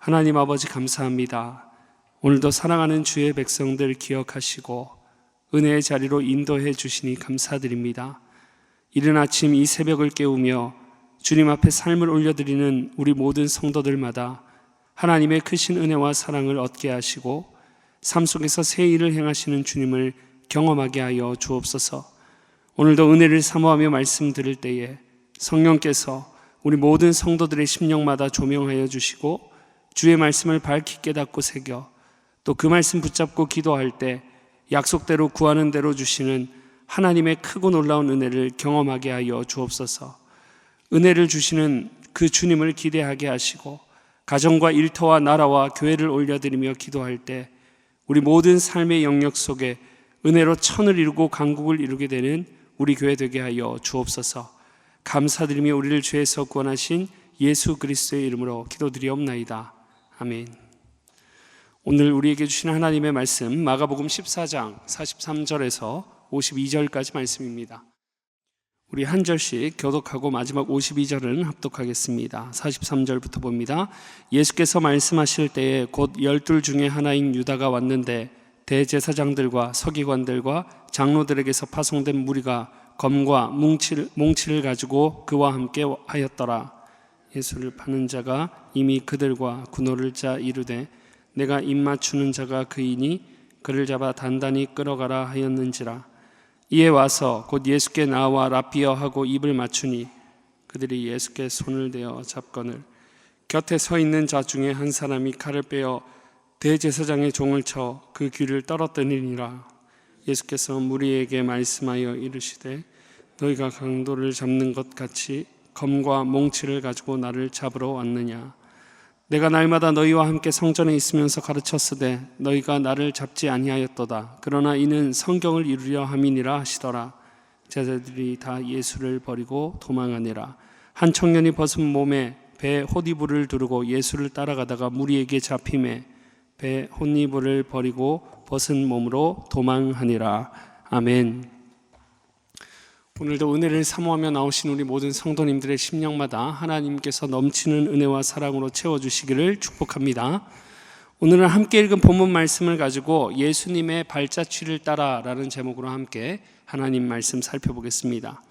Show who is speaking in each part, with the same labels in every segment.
Speaker 1: 하나님 아버지 감사합니다. 오늘도 사랑하는 주의 백성들 기억하시고 은혜의 자리로 인도해 주시니 감사드립니다. 이른 아침 이 새벽을 깨우며 주님 앞에 삶을 올려드리는 우리 모든 성도들마다 하나님의 크신 은혜와 사랑을 얻게 하시고 삶 속에서 새 일을 행하시는 주님을 경험하게 하여 주옵소서. 오늘도 은혜를 사모하며 말씀 들을 때에 성령께서 우리 모든 성도들의 심령마다 조명하여 주시고 주의 말씀을 밝히 깨닫고 새겨 또 그 말씀 붙잡고 기도할 때 약속대로 구하는 대로 주시는 하나님의 크고 놀라운 은혜를 경험하게 하여 주옵소서. 은혜를 주시는 그 주님을 기대하게 하시고 가정과 일터와 나라와 교회를 올려드리며 기도할 때 우리 모든 삶의 영역 속에 은혜로 천을 이루고 강국을 이루게 되는 우리 교회 되게 하여 주옵소서. 감사드리며 우리를 죄에서 구원하신 예수 그리스도의 이름으로 기도드리옵나이다. 아멘. 오늘 우리에게 주신 하나님의 말씀 마가복음 14장 43절에서 52절까지 말씀입니다. 우리 한 절씩 교독하고 마지막 52절은 합독하겠습니다. 43절부터 봅니다. 예수께서 말씀하실 때에 곧 12 중에 하나인 유다가 왔는데 대제사장들과 서기관들과 장로들에게서 파송된 무리가 검과 몽치를 가지고 그와 함께 하였더라. 예수를 파는 자가 이미 그들과 군호를 짜 이르되 내가 입 맞추는 자가 그이니 그를 잡아 단단히 끌어가라 하였는지라. 이에 와서 곧 예수께 나와 라삐어 하고 입을 맞추니 그들이 예수께 손을 대어 잡거늘 곁에 서 있는 자 중에 한 사람이 칼을 빼어 대제사장의 종을 쳐 그 귀를 떨어뜨리니라. 예수께서 무리에게 말씀하여 이르시되 너희가 강도를 잡는 것 같이 검과 몽치를 가지고 나를 잡으러 왔느냐. 내가 날마다 너희와 함께 성전에 있으면서 가르쳤으되 너희가 나를 잡지 아니하였도다. 그러나 이는 성경을 이루려 함이니라 하시더라. 제자들이 다 예수를 버리고 도망하니라. 한 청년이 벗은 몸에 배 홑이불을 두르고 예수를 따라가다가 무리에게 잡힘에 배 홑이불을 버리고 벗은 몸으로 도망하니라. 아멘. 오늘도 은혜를 사모하며 나오신 우리 모든 성도님들의 심령마다 하나님께서 넘치는 은혜와 사랑으로 채워주시기를 축복합니다. 오늘은 함께 읽은 본문 말씀을 가지고 예수님의 발자취를 따라라는 제목으로 함께 하나님 말씀 살펴보겠습니다.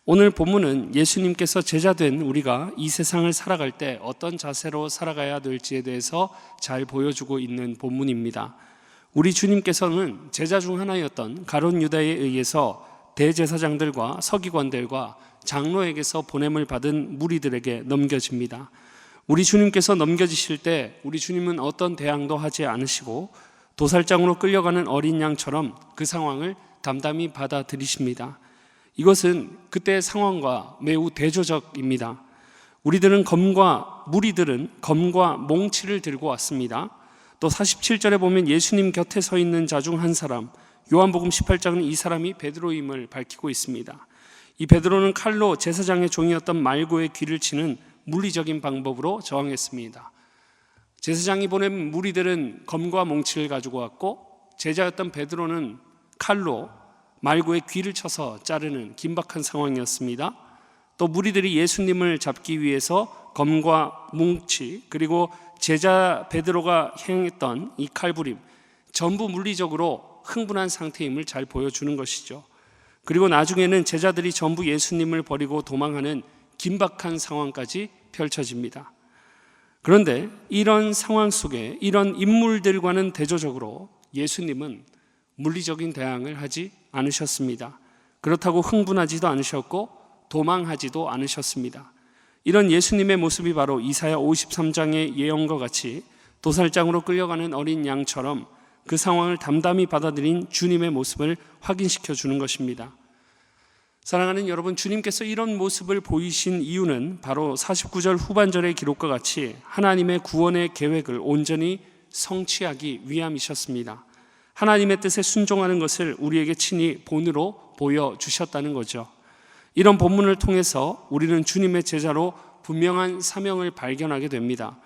Speaker 1: 오늘 본문은 예수님께서 제자된 우리가 이 세상을 살아갈 때 어떤 자세로 살아가야 될지에 대해서 잘 보여주고 있는 본문입니다. 우리 주님께서는 제자 중 하나였던 가룟 유다에 의해서 대제사장들과 서기관들과 장로에게서 보냄을 받은 무리들에게 넘겨집니다. 우리 주님께서 넘겨지실 때 우리 주님은 어떤 대항도 하지 않으시고 도살장으로 끌려가는 어린 양처럼 그 상황을 담담히 받아들이십니다. 이것은 그때의 상황과 매우 대조적입니다. 무리들은 검과 몽치를 들고 왔습니다. 또 47절에 보면 예수님 곁에 서 있는 자 중 한 사람, 요한복음 18장은 이 사람이 베드로임을 밝히고 있습니다. 이 베드로는 칼로 제사장의 종이었던 말고의 귀를 치는 물리적인 방법으로 저항했습니다. 제사장이 보낸 무리들은 검과 몽치를 가지고 왔고 제자였던 베드로는 칼로 말고의 귀를 쳐서 자르는 긴박한 상황이었습니다. 또 무리들이 예수님을 잡기 위해서 검과 몽치 그리고 제자 베드로가 행했던 이 칼부림 전부 물리적으로 흥분한 상태임을 잘 보여주는 것이죠. 그리고 나중에는 제자들이 전부 예수님을 버리고 도망하는 긴박한 상황까지 펼쳐집니다. 그런데 이런 상황 속에 이런 인물들과는 대조적으로 예수님은 물리적인 대항을 하지 않으셨습니다. 그렇다고 흥분하지도 않으셨고 도망하지도 않으셨습니다. 이런 예수님의 모습이 바로 이사야 53장의 예언과 같이 도살장으로 끌려가는 어린 양처럼 그 상황을 담담히 받아들인 주님의 모습을 확인시켜 주는 것입니다. 사랑하는 여러분, 주님께서 이런 모습을 보이신 이유는 바로 49절 후반절의 기록과 같이 하나님의 구원의 계획을 온전히 성취하기 위함이셨습니다. 하나님의 뜻에 순종하는 것을 우리에게 친히 본으로 보여주셨다는 거죠. 이런 본문을 통해서 우리는 주님의 제자로 분명한 사명을 발견하게 됩니다.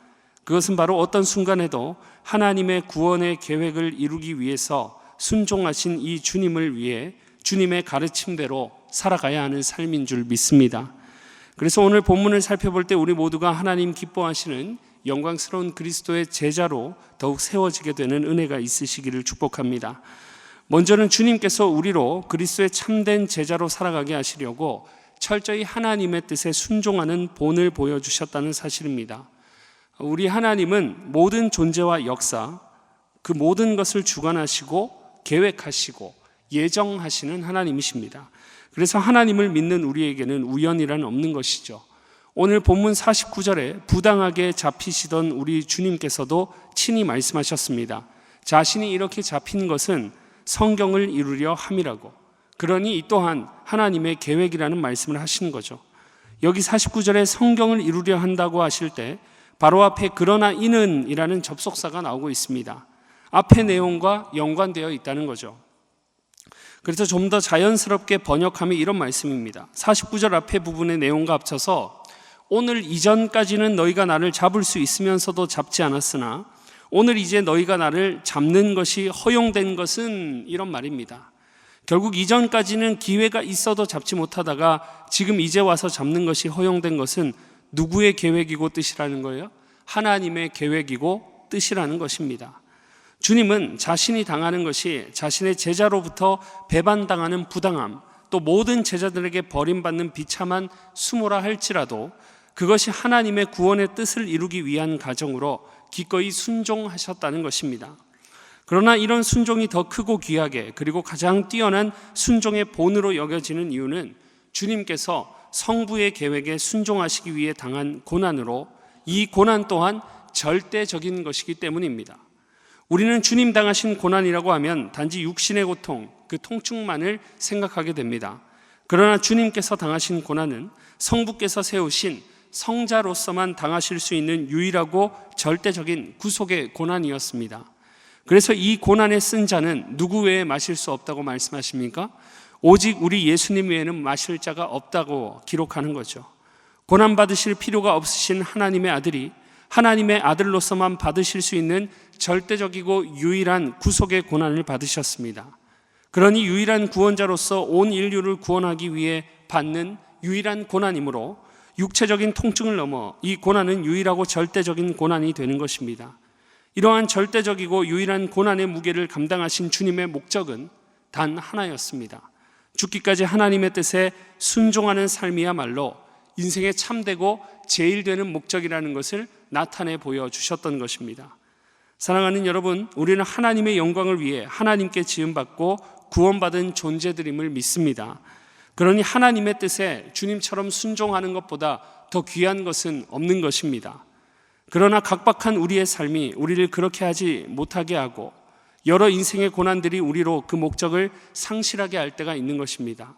Speaker 1: 그것은 바로 어떤 순간에도 하나님의 구원의 계획을 이루기 위해서 순종하신 이 주님을 위해 주님의 가르침대로 살아가야 하는 삶인 줄 믿습니다. 그래서 오늘 본문을 살펴볼 때 우리 모두가 하나님 기뻐하시는 영광스러운 그리스도의 제자로 더욱 세워지게 되는 은혜가 있으시기를 축복합니다. 먼저는 주님께서 우리로 그리스도의 참된 제자로 살아가게 하시려고 철저히 하나님의 뜻에 순종하는 본을 보여주셨다는 사실입니다. 우리 하나님은 모든 존재와 역사, 그 모든 것을 주관하시고 계획하시고 예정하시는 하나님이십니다. 그래서 하나님을 믿는 우리에게는 우연이란 없는 것이죠. 오늘 본문 49절에 부당하게 잡히시던 우리 주님께서도 친히 말씀하셨습니다. 자신이 이렇게 잡힌 것은 성경을 이루려 함이라고. 그러니 이 또한 하나님의 계획이라는 말씀을 하시는 거죠. 여기 49절에 성경을 이루려 한다고 하실 때 바로 앞에 그러나 이는 이라는 접속사가 나오고 있습니다. 앞의 내용과 연관되어 있다는 거죠. 그래서 좀 더 자연스럽게 번역하면 이런 말씀입니다. 49절 앞에 부분의 내용과 합쳐서 오늘 이전까지는 너희가 나를 잡을 수 있으면서도 잡지 않았으나 오늘 이제 너희가 나를 잡는 것이 허용된 것은, 이런 말입니다. 결국 이전까지는 기회가 있어도 잡지 못하다가 지금 이제 와서 잡는 것이 허용된 것은 누구의 계획이고 뜻이라는 거예요? 하나님의 계획이고 뜻이라는 것입니다. 주님은 자신이 당하는 것이 자신의 제자로부터 배반당하는 부당함, 또 모든 제자들에게 버림받는 비참한 수모라 할지라도 그것이 하나님의 구원의 뜻을 이루기 위한 과정으로 기꺼이 순종하셨다는 것입니다. 그러나 이런 순종이 더 크고 귀하게, 그리고 가장 뛰어난 순종의 본으로 여겨지는 이유는 주님께서 성부의 계획에 순종하시기 위해 당한 고난으로, 이 고난 또한 절대적인 것이기 때문입니다. 우리는 주님 당하신 고난이라고 하면 단지 육신의 고통, 그 통증만을 생각하게 됩니다. 그러나 주님께서 당하신 고난은 성부께서 세우신 성자로서만 당하실 수 있는 유일하고 절대적인 구속의 고난이었습니다. 그래서 이 고난의 쓴 자는 누구 외에 마실 수 없다고 말씀하십니까? 오직 우리 예수님 외에는 마실 자가 없다고 기록하는 거죠. 고난받으실 필요가 없으신 하나님의 아들이 하나님의 아들로서만 받으실 수 있는 절대적이고 유일한 구속의 고난을 받으셨습니다. 그러니 유일한 구원자로서 온 인류를 구원하기 위해 받는 유일한 고난이므로 육체적인 통증을 넘어 이 고난은 유일하고 절대적인 고난이 되는 것입니다. 이러한 절대적이고 유일한 고난의 무게를 감당하신 주님의 목적은 단 하나였습니다. 죽기까지 하나님의 뜻에 순종하는 삶이야말로 인생의 참되고 제일 되는 목적이라는 것을 나타내 보여주셨던 것입니다. 사랑하는 여러분, 우리는 하나님의 영광을 위해 하나님께 지음받고 구원받은 존재들임을 믿습니다. 그러니 하나님의 뜻에 주님처럼 순종하는 것보다 더 귀한 것은 없는 것입니다. 그러나 각박한 우리의 삶이 우리를 그렇게 하지 못하게 하고 여러 인생의 고난들이 우리로 그 목적을 상실하게 할 때가 있는 것입니다.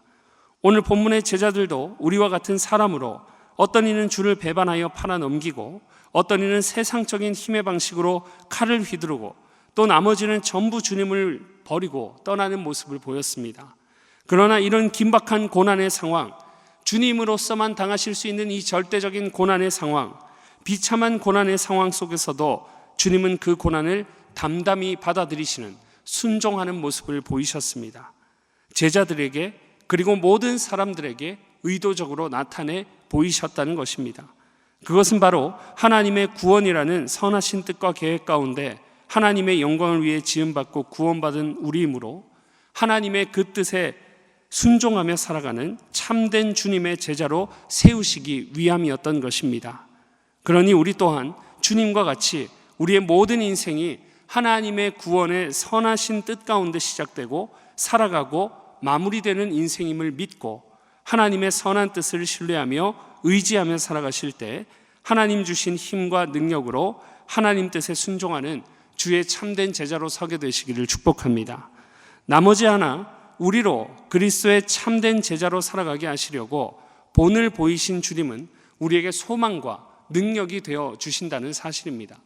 Speaker 1: 오늘 본문의 제자들도 우리와 같은 사람으로 어떤 이는 주를 배반하여 팔아넘기고 어떤 이는 세상적인 힘의 방식으로 칼을 휘두르고 또 나머지는 전부 주님을 버리고 떠나는 모습을 보였습니다. 그러나 이런 긴박한 고난의 상황, 주님으로서만 당하실 수 있는 이 절대적인 고난의 상황, 비참한 고난의 상황 속에서도 주님은 그 고난을 담담히 받아들이시는, 순종하는 모습을 보이셨습니다. 제자들에게 그리고 모든 사람들에게 의도적으로 나타내 보이셨다는 것입니다. 그것은 바로 하나님의 구원이라는 선하신 뜻과 계획 가운데 하나님의 영광을 위해 지음받고 구원받은 우리이므로 하나님의 그 뜻에 순종하며 살아가는 참된 주님의 제자로 세우시기 위함이었던 것입니다. 그러니 우리 또한 주님과 같이 우리의 모든 인생이 하나님의 구원의 선하신 뜻 가운데 시작되고 살아가고 마무리되는 인생임을 믿고 하나님의 선한 뜻을 신뢰하며 의지하며 살아가실 때 하나님 주신 힘과 능력으로 하나님 뜻에 순종하는 주의 참된 제자로 서게 되시기를 축복합니다. 나머지 하나, 우리로 그리스도의 참된 제자로 살아가게 하시려고 본을 보이신 주님은 우리에게 소망과 능력이 되어 주신다는 사실입니다.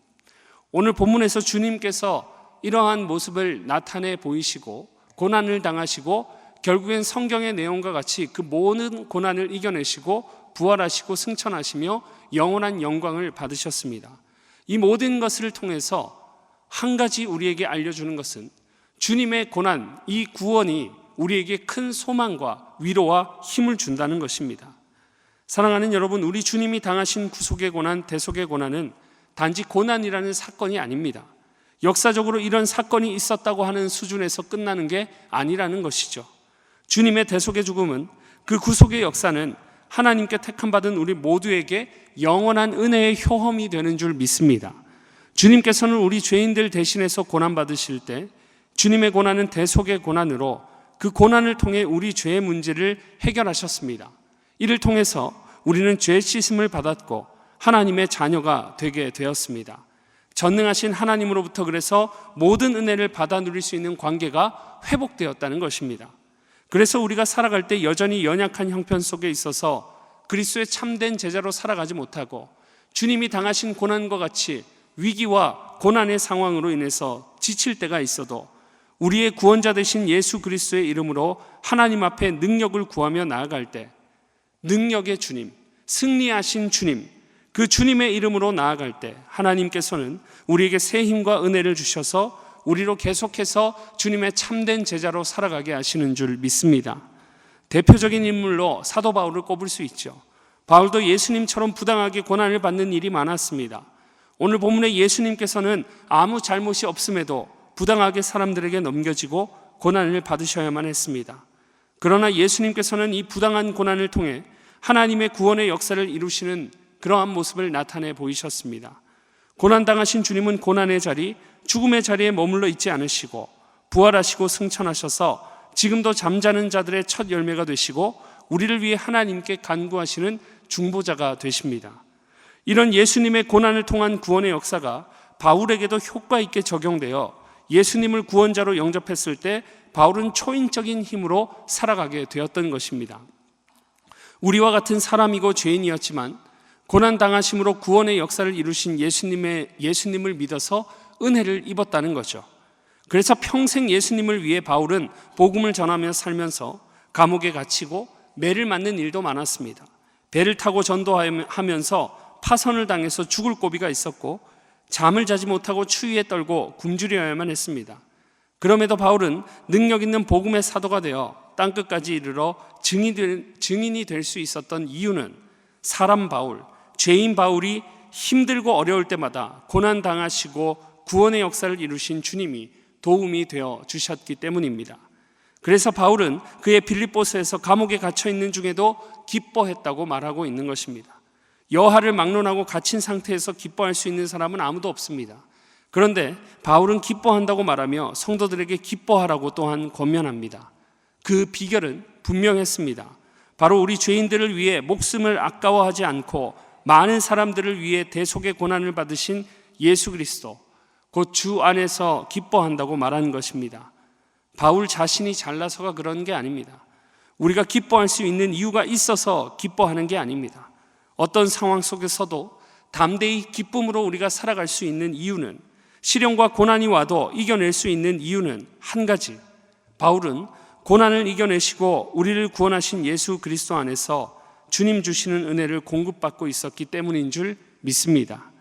Speaker 1: 오늘 본문에서 주님께서 이러한 모습을 나타내 보이시고 고난을 당하시고 결국엔 성경의 내용과 같이 그 모든 고난을 이겨내시고 부활하시고 승천하시며 영원한 영광을 받으셨습니다. 이 모든 것을 통해서 한 가지 우리에게 알려주는 것은 주님의 고난, 이 구원이 우리에게 큰 소망과 위로와 힘을 준다는 것입니다. 사랑하는 여러분, 우리 주님이 당하신 구속의 고난, 대속의 고난은 단지 고난이라는 사건이 아닙니다. 역사적으로 이런 사건이 있었다고 하는 수준에서 끝나는 게 아니라는 것이죠. 주님의 대속의 죽음은, 그 구속의 역사는 하나님께 택함받은 우리 모두에게 영원한 은혜의 효험이 되는 줄 믿습니다. 주님께서는 우리 죄인들 대신해서 고난받으실 때 주님의 고난은 대속의 고난으로 그 고난을 통해 우리 죄의 문제를 해결하셨습니다. 이를 통해서 우리는 죄 씻음을 받았고 하나님의 자녀가 되게 되었습니다. 전능하신 하나님으로부터 그래서 모든 은혜를 받아 누릴 수 있는 관계가 회복되었다는 것입니다. 그래서 우리가 살아갈 때 여전히 연약한 형편 속에 있어서 그리스도의 참된 제자로 살아가지 못하고 주님이 당하신 고난과 같이 위기와 고난의 상황으로 인해서 지칠 때가 있어도 우리의 구원자 되신 예수 그리스도의 이름으로 하나님 앞에 능력을 구하며 나아갈 때 능력의 주님, 승리하신 주님, 그 주님의 이름으로 나아갈 때 하나님께서는 우리에게 새 힘과 은혜를 주셔서 우리로 계속해서 주님의 참된 제자로 살아가게 하시는 줄 믿습니다. 대표적인 인물로 사도 바울을 꼽을 수 있죠. 바울도 예수님처럼 부당하게 고난을 받는 일이 많았습니다. 오늘 본문에 예수님께서는 아무 잘못이 없음에도 부당하게 사람들에게 넘겨지고 고난을 받으셔야만 했습니다. 그러나 예수님께서는 이 부당한 고난을 통해 하나님의 구원의 역사를 이루시는 그러한 모습을 나타내 보이셨습니다. 고난당하신 주님은 고난의 자리, 죽음의 자리에 머물러 있지 않으시고 부활하시고 승천하셔서 지금도 잠자는 자들의 첫 열매가 되시고 우리를 위해 하나님께 간구하시는 중보자가 되십니다. 이런 예수님의 고난을 통한 구원의 역사가 바울에게도 효과 있게 적용되어 예수님을 구원자로 영접했을 때 바울은 초인적인 힘으로 살아가게 되었던 것입니다. 우리와 같은 사람이고 죄인이었지만 고난당하심으로 구원의 역사를 이루신 예수님을 믿어서 은혜를 입었다는 거죠. 그래서 평생 예수님을 위해 바울은 복음을 전하며 살면서 감옥에 갇히고 매를 맞는 일도 많았습니다. 배를 타고 전도하면서 파선을 당해서 죽을 고비가 있었고 잠을 자지 못하고 추위에 떨고 굶주려야만 했습니다. 그럼에도 바울은 능력 있는 복음의 사도가 되어 땅끝까지 이르러 증인이 될 수 있었던 이유는 사람 바울, 죄인 바울이 힘들고 어려울 때마다 고난당하시고 구원의 역사를 이루신 주님이 도움이 되어 주셨기 때문입니다. 그래서 바울은 그의 빌립보서에서 감옥에 갇혀 있는 중에도 기뻐했다고 말하고 있는 것입니다. 여하를 막론하고 갇힌 상태에서 기뻐할 수 있는 사람은 아무도 없습니다. 그런데 바울은 기뻐한다고 말하며 성도들에게 기뻐하라고 또한 권면합니다. 그 비결은 분명했습니다. 바로 우리 죄인들을 위해 목숨을 아까워하지 않고 많은 사람들을 위해 대속의 고난을 받으신 예수 그리스도, 곧 주 안에서 기뻐한다고 말하는 것입니다. 바울 자신이 잘나서가 그런 게 아닙니다. 우리가 기뻐할 수 있는 이유가 있어서 기뻐하는 게 아닙니다. 어떤 상황 속에서도 담대히 기쁨으로 우리가 살아갈 수 있는 이유는, 시련과 고난이 와도 이겨낼 수 있는 이유는 한 가지, 바울은 고난을 이겨내시고 우리를 구원하신 예수 그리스도 안에서 주님 주시는 은혜를 공급받고 있었기 때문인 줄 믿습니다.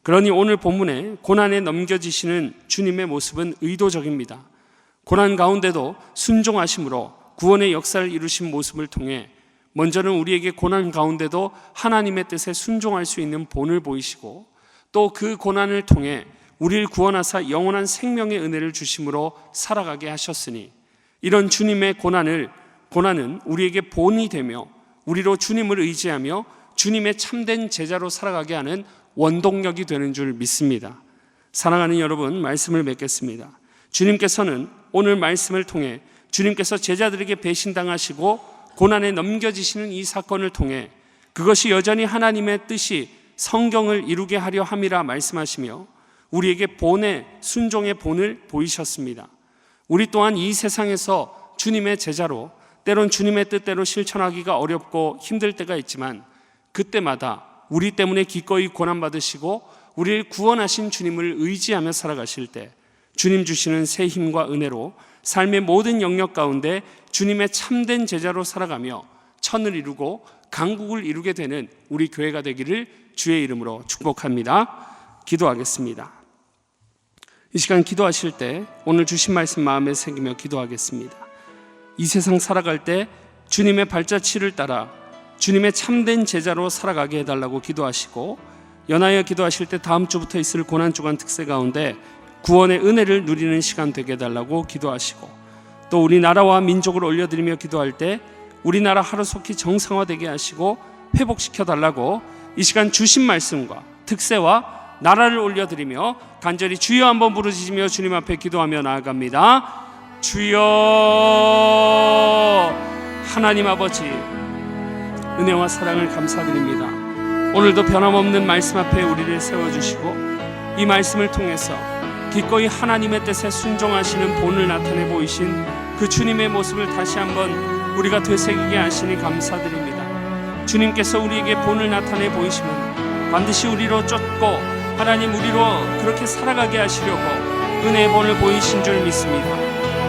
Speaker 1: 그러니 오늘 본문에 고난에 넘겨지시는 주님의 모습은 의도적입니다. 고난 가운데도 순종하심으로 구원의 역사를 이루신 모습을 통해 먼저는 우리에게 고난 가운데도 하나님의 뜻에 순종할 수 있는 본을 보이시고, 또 그 고난을 통해 우리를 구원하사 영원한 생명의 은혜를 주심으로 살아가게 하셨으니, 이런 주님의 고난은 우리에게 본이 되며 우리로 주님을 의지하며 주님의 참된 제자로 살아가게 하는 원동력이 되는 줄 믿습니다. 사랑하는 여러분, 말씀을 맺겠습니다. 주님께서는 오늘 말씀을 통해 주님께서 제자들에게 배신당하시고 고난에 넘겨지시는 이 사건을 통해 그것이 여전히 하나님의 뜻이 성경을 이루게 하려 함이라 말씀하시며 우리에게 본의 순종의 본을 보이셨습니다. 우리 또한 이 세상에서 주님의 제자로 때론 주님의 뜻대로 실천하기가 어렵고 힘들 때가 있지만, 그때마다 우리 때문에 기꺼이 고난받으시고 우리를 구원하신 주님을 의지하며 살아가실 때 주님 주시는 새 힘과 은혜로 삶의 모든 영역 가운데 주님의 참된 제자로 살아가며 천을 이루고 강국을 이루게 되는 우리 교회가 되기를 주의 이름으로 축복합니다. 기도하겠습니다. 이 시간 기도하실 때 오늘 주신 말씀 마음에 새기며 기도하겠습니다. 이 세상 살아갈 때 주님의 발자취를 따라 주님의 참된 제자로 살아가게 해달라고 기도하시고, 연하여 기도하실 때 다음 주부터 있을 고난주간 특세 가운데 구원의 은혜를 누리는 시간 되게 해달라고 기도하시고, 또 우리나라와 민족을 올려드리며 기도할 때 우리나라 하루속히 정상화되게 하시고 회복시켜 달라고 이 시간 주신 말씀과 특세와 나라를 올려드리며 간절히 주여 한번 부르짖으며 주님 앞에 기도하며 나아갑니다. 주여. 하나님 아버지, 은혜와 사랑을 감사드립니다. 오늘도 변함없는 말씀 앞에 우리를 세워주시고 이 말씀을 통해서 기꺼이 하나님의 뜻에 순종하시는 본을 나타내 보이신 그 주님의 모습을 다시 한번 우리가 되새기게 하시니 감사드립니다. 주님께서 우리에게 본을 나타내 보이시면 반드시 우리로 쫓고 하나님 우리로 그렇게 살아가게 하시려고 은혜의 본을 보이신 줄 믿습니다.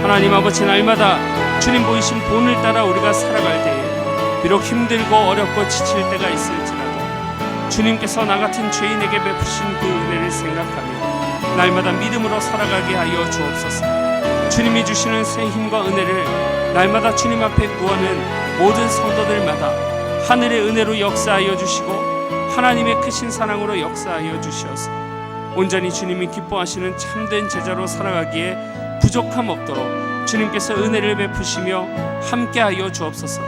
Speaker 1: 하나님 아버지, 날마다 주님 보이신 본을 따라 우리가 살아갈 때에 비록 힘들고 어렵고 지칠 때가 있을지라도 주님께서 나 같은 죄인에게 베푸신 그 은혜를 생각하며 날마다 믿음으로 살아가게 하여 주옵소서. 주님이 주시는 새 힘과 은혜를 날마다 주님 앞에 구하는 모든 성도들마다 하늘의 은혜로 역사하여 주시고 하나님의 크신 사랑으로 역사하여 주시어서 온전히 주님이 기뻐하시는 참된 제자로 살아가기에 부족함 없도록 주님께서 은혜를 베푸시며 함께하여 주옵소서.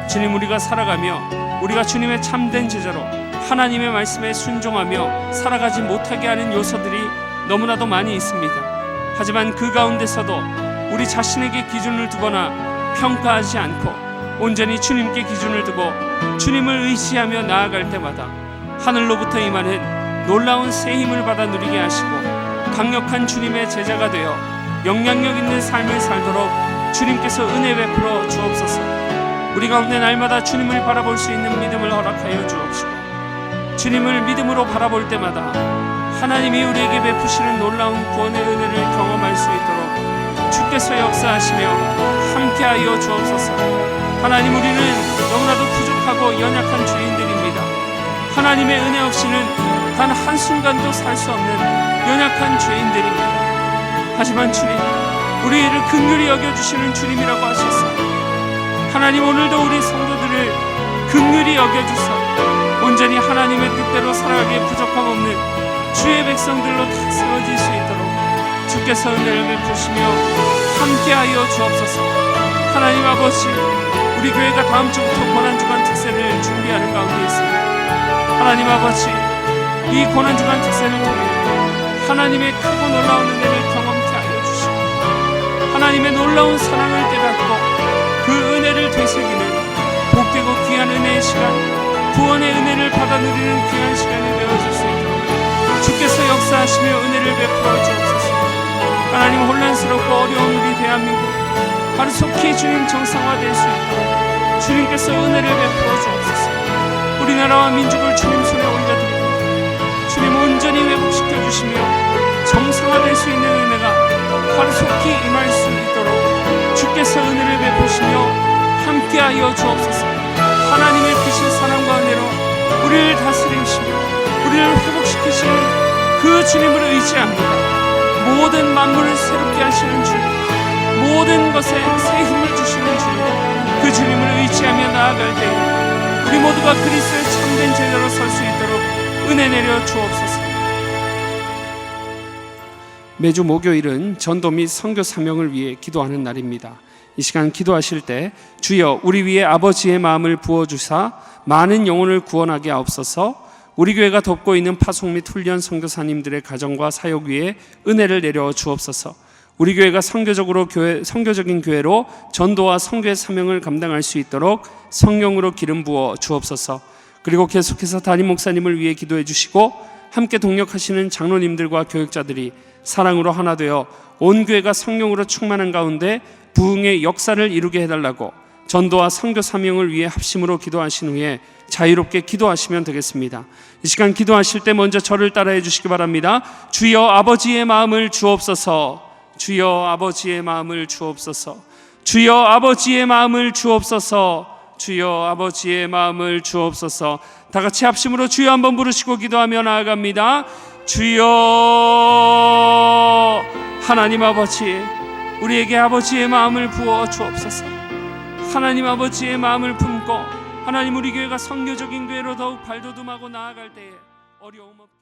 Speaker 1: 주님, 우리가 살아가며 우리가 주님의 참된 제자로 하나님의 말씀에 순종하며 살아가지 못하게 하는 요소들이 너무나도 많이 있습니다. 하지만 그 가운데서도 우리 자신에게 기준을 두거나 평가하지 않고 온전히 주님께 기준을 두고 주님을 의지하며 나아갈 때마다 하늘로부터 임하는 놀라운 새 힘을 받아 누리게 하시고 강력한 주님의 제자가 되어 영향력 있는 삶을 살도록 주님께서 은혜 베풀어 주옵소서. 우리 가운데 날마다 주님을 바라볼 수 있는 믿음을 허락하여 주옵시고 주님을 믿음으로 바라볼 때마다 하나님이 우리에게 베푸시는 놀라운 구원의 은혜를 경험할 수 있도록 주께서 역사하시며 함께하여 주옵소서. 하나님, 우리는 너무나도 부족하고 연약한 죄인들입니다. 하나님의 은혜 없이는 단 한순간도 살 수 없는 연약한 죄인들입니다. 하지만 주님, 우리를 긍휼히 여겨주시는 주님이라고 하셨어. 하나님, 오늘도 우리 성도들을 긍휼히 여겨주사 온전히 하나님의 뜻대로 살아가기에 부족함 없는 주의 백성들로 다 세워질 수 있도록 주께서 은혜를 베푸시며 함께하여 주옵소서. 하나님 아버지, 우리 교회가 다음 주부터 고난주간 특세를 준비하는 가운데 있습니다. 하나님 아버지, 이 고난주간 특세를 통해 하나님의 크고 놀라운 은혜를 경험케 하여 주시고 하나님의 놀라운 사랑을 깨닫고 그 은혜를 되새기는 복되고 귀한 은혜의 시간, 구원의 은혜를 받아 누리는 귀한 시간이 되어질 수 있도록 주께서 역사하시며 은혜를 베풀어 주옵소서. 하나님, 혼란스럽고 어려운 우리 대한민국 하루속히 주님 정상화될 수 있도록 주님께서 은혜를 베풀어 주옵소서. 우리나라와 민족을 주님 손에 올려드리고 주님 온전히 회복시켜 주시며 정상화될 수 있는 은혜가 하루속히 임할 수 있도록 주께서 은혜를 베푸시며 함께하여 주옵소서. 하나님의 크신 사랑과 은혜로 우리를 다스리시며 우리를 회복시키시는 그 주님을 의지합니다. 모든 만물을 새롭게 하시는 주님, 모든 것에 새 힘을 주시는 주님, 그 주님을 의지하며 나아갈 때 우리 모두가 그리스도의 참된 제자로 설 수 있도록 은혜 내려 주옵소서. 매주 목요일은 전도 및 선교 사명을 위해 기도하는 날입니다. 이 시간 기도하실 때 주여 우리 위에 아버지의 마음을 부어주사 많은 영혼을 구원하게 하옵소서. 우리 교회가 돕고 있는 파송 및 훈련 선교사님들의 가정과 사역 위에 은혜를 내려 주옵소서. 우리 교회가 선교적인 교회로 전도와 선교의 사명을 감당할 수 있도록 성령으로 기름 부어 주옵소서. 그리고 계속해서 담임 목사님을 위해 기도해 주시고 함께 동력하시는 장로님들과 교육자들이 사랑으로 하나 되어 온 교회가 성령으로 충만한 가운데 부흥의 역사를 이루게 해달라고 전도와 선교 사명을 위해 합심으로 기도하신 후에 자유롭게 기도하시면 되겠습니다. 이 시간 기도하실 때 먼저 저를 따라해 주시기 바랍니다. 주여 아버지의 마음을 주옵소서. 주여 아버지의 마음을 주옵소서. 주여 아버지의 마음을 주옵소서. 주여 아버지의 마음을 주옵소서. 다 같이 합심으로 주여 한번 부르시고 기도하며 나아갑니다. 주여. 하나님 아버지, 우리에게 아버지의 마음을 부어 주옵소서. 하나님 아버지의 마음을 품고 하나님 우리 교회가 선교적인 교회로 더욱 발돋움하고 나아갈 때에 어려움 없게